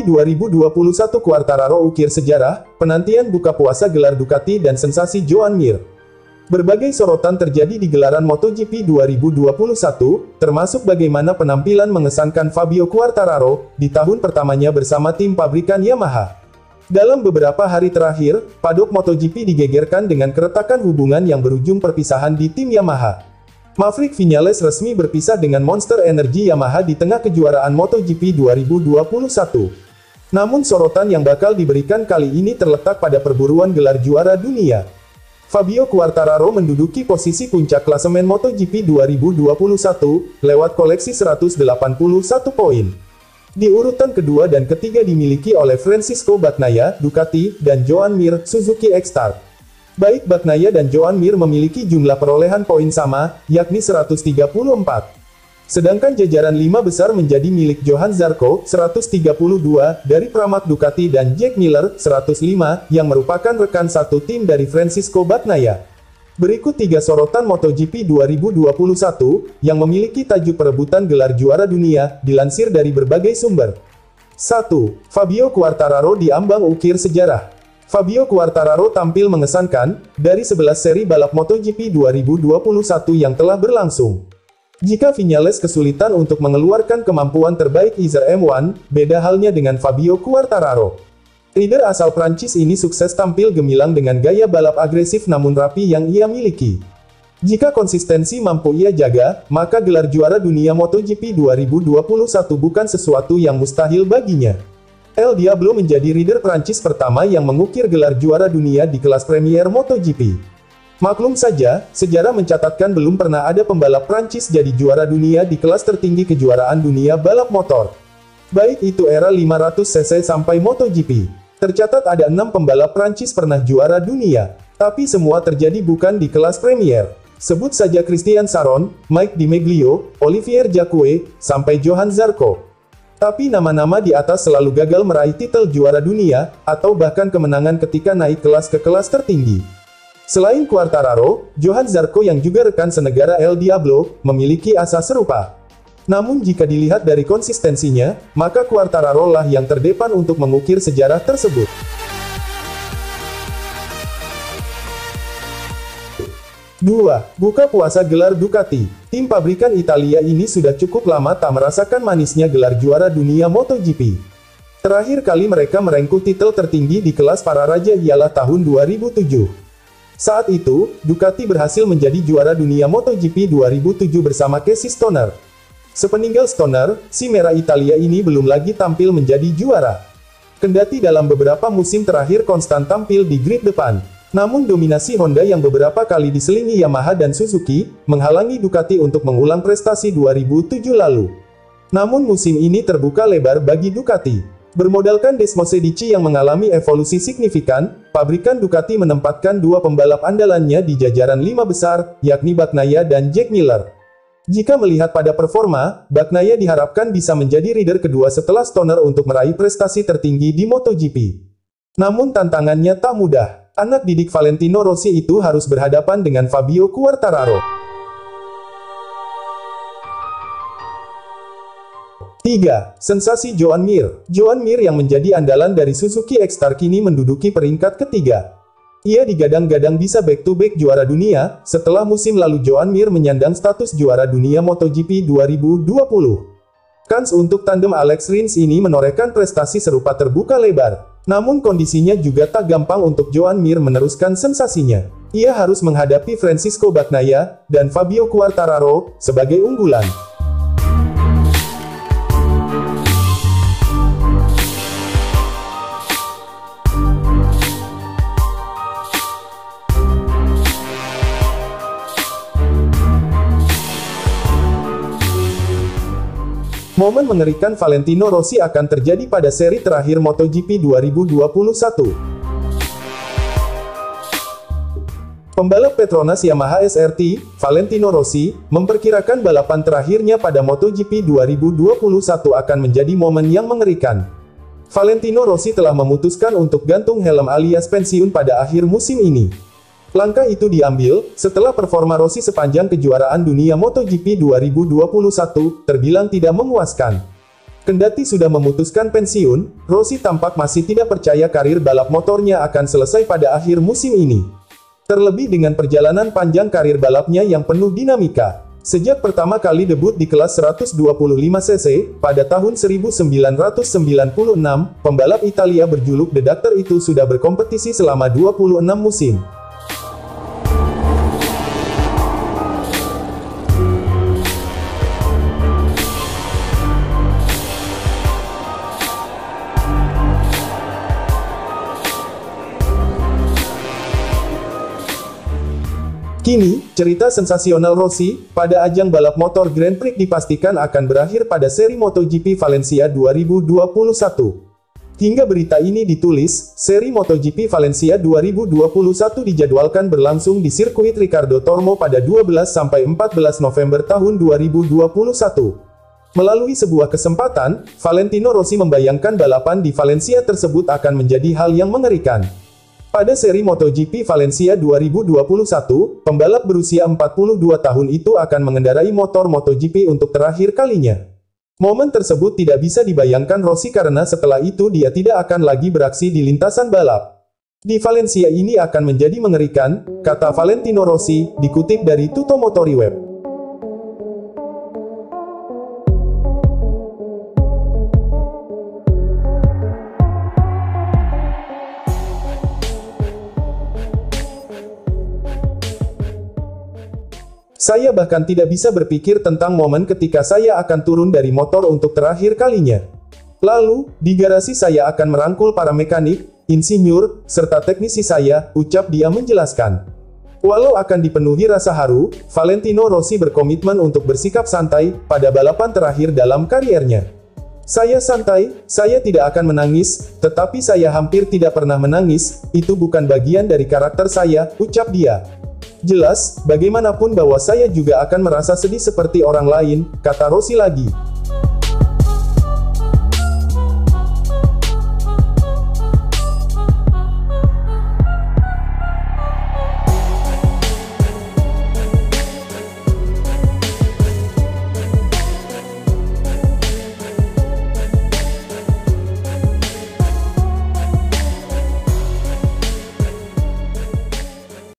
MotoGP 2021 Quartararo ukir sejarah, penantian buka puasa gelar Ducati dan sensasi Joan Mir. Berbagai sorotan terjadi di gelaran MotoGP 2021, termasuk bagaimana penampilan mengesankan Fabio Quartararo di tahun pertamanya bersama tim pabrikan Yamaha. Dalam beberapa hari terakhir, paddock MotoGP digegerkan dengan keretakan hubungan yang berujung perpisahan di tim Yamaha. Maverick Viñales resmi berpisah dengan Monster Energy Yamaha di tengah kejuaraan MotoGP 2021. Namun sorotan yang bakal diberikan kali ini terletak pada perburuan gelar juara dunia. Fabio Quartararo menduduki posisi puncak klasemen MotoGP 2021, lewat koleksi 181 poin. Di urutan kedua dan ketiga dimiliki oleh Francisco Bagnaia, Ducati, dan Joan Mir, Suzuki X-Start. Baik Bagnaia dan Joan Mir memiliki jumlah perolehan poin sama, yakni 134. Sedangkan jajaran 5 besar menjadi milik Johan Zarco, 132, dari Pramac Ducati dan Jack Miller, 105, yang merupakan rekan satu tim dari Francisco Bagnaia. Berikut 3 sorotan MotoGP 2021, yang memiliki tajuk perebutan gelar juara dunia, dilansir dari berbagai sumber. 1. Fabio Quartararo diambang ukir sejarah. Fabio Quartararo tampil mengesankan, dari 11 seri balap MotoGP 2021 yang telah berlangsung. Jika Viñales kesulitan untuk mengeluarkan kemampuan terbaik Isar M1, beda halnya dengan Fabio Quartararo. Rider asal Prancis ini sukses tampil gemilang dengan gaya balap agresif namun rapi yang ia miliki. Jika konsistensi mampu ia jaga, maka gelar juara dunia MotoGP 2021 bukan sesuatu yang mustahil baginya. El Diablo menjadi rider Prancis pertama yang mengukir gelar juara dunia di kelas Premier MotoGP. Maklum saja, sejarah mencatatkan belum pernah ada pembalap Prancis jadi juara dunia di kelas tertinggi kejuaraan dunia balap motor. Baik itu era 500cc sampai MotoGP. Tercatat ada 6 pembalap Prancis pernah juara dunia. Tapi semua terjadi bukan di kelas Premier. Sebut saja Christian Saron, Mike Di Meglio, Olivier Jacquet, sampai Johan Zarco. Tapi nama-nama di atas selalu gagal meraih titel juara dunia, atau bahkan kemenangan ketika naik kelas ke kelas tertinggi. Selain Quartararo, Johan Zarco yang juga rekan senegara El Diablo, memiliki asa serupa. Namun jika dilihat dari konsistensinya, maka Quartararo lah yang terdepan untuk mengukir sejarah tersebut. 2. Buka puasa gelar Ducati. Tim pabrikan Italia ini sudah cukup lama tak merasakan manisnya gelar juara dunia MotoGP. Terakhir kali mereka merengkuh titel tertinggi di kelas para raja ialah tahun 2007. Saat itu, Ducati berhasil menjadi juara dunia MotoGP 2007 bersama Casey Stoner. Sepeninggal Stoner, si merah Italia ini belum lagi tampil menjadi juara. Kendati dalam beberapa musim terakhir konstan tampil di grid depan. Namun dominasi Honda yang beberapa kali diselingi Yamaha dan Suzuki, menghalangi Ducati untuk mengulang prestasi 2007 lalu. Namun musim ini terbuka lebar bagi Ducati. Bermodalkan Desmosedici yang mengalami evolusi signifikan, pabrikan Ducati menempatkan 2 pembalap andalannya di jajaran 5 besar, yakni Bagnaia dan Jack Miller. Jika melihat pada performa, Bagnaia diharapkan bisa menjadi rider kedua setelah Stoner untuk meraih prestasi tertinggi di MotoGP. Namun tantangannya tak mudah. Anak didik Valentino Rossi itu harus berhadapan dengan Fabio Quartararo. 3. Sensasi Joan Mir. Joan Mir yang menjadi andalan dari Suzuki X-Start kini menduduki peringkat ketiga. Ia digadang-gadang bisa back-to-back juara dunia, setelah musim lalu Joan Mir menyandang status juara dunia MotoGP 2020. Kans untuk tandem Alex Rins ini menorehkan prestasi serupa terbuka lebar. Namun kondisinya juga tak gampang untuk Joan Mir meneruskan sensasinya. Ia harus menghadapi Francisco Bagnaia dan Fabio Quartararo sebagai unggulan. Momen mengerikan Valentino Rossi akan terjadi pada seri terakhir MotoGP 2021. Pembalap Petronas Yamaha SRT, Valentino Rossi, memperkirakan balapan terakhirnya pada MotoGP 2021 akan menjadi momen yang mengerikan. Valentino Rossi telah memutuskan untuk gantung helm alias pensiun pada akhir musim ini. Langkah itu diambil setelah performa Rossi sepanjang kejuaraan dunia MotoGP 2021 terbilang tidak memuaskan. Kendati sudah memutuskan pensiun, Rossi tampak masih tidak percaya karir balap motornya akan selesai pada akhir musim ini. Terlebih dengan perjalanan panjang karir balapnya yang penuh dinamika. Sejak pertama kali debut di kelas 125cc, pada tahun 1996, pembalap Italia berjuluk The Doctor itu sudah berkompetisi selama 26 musim. Kini, cerita sensasional Rossi pada ajang balap motor Grand Prix dipastikan akan berakhir pada seri MotoGP Valencia 2021. Hingga berita ini ditulis, seri MotoGP Valencia 2021 dijadwalkan berlangsung di sirkuit Ricardo Tormo pada 12–14 November tahun 2021. Melalui sebuah kesempatan, Valentino Rossi membayangkan balapan di Valencia tersebut akan menjadi hal yang mengerikan. Pada seri MotoGP Valencia 2021, pembalap berusia 42 tahun itu akan mengendarai motor MotoGP untuk terakhir kalinya. Momen tersebut tidak bisa dibayangkan Rossi karena setelah itu dia tidak akan lagi beraksi di lintasan balap. Di Valencia ini akan menjadi mengerikan, kata Valentino Rossi, dikutip dari Tutto Motori Web. Saya bahkan tidak bisa berpikir tentang momen ketika saya akan turun dari motor untuk terakhir kalinya. Lalu, di garasi saya akan merangkul para mekanik, insinyur, serta teknisi saya, ucap dia menjelaskan. Walau akan dipenuhi rasa haru, Valentino Rossi berkomitmen untuk bersikap santai pada balapan terakhir dalam kariernya. Saya santai, saya tidak akan menangis, tetapi saya hampir tidak pernah menangis, itu bukan bagian dari karakter saya, ucap dia. Jelas, bagaimanapun bahwa saya juga akan merasa sedih seperti orang lain, kata Rossi lagi.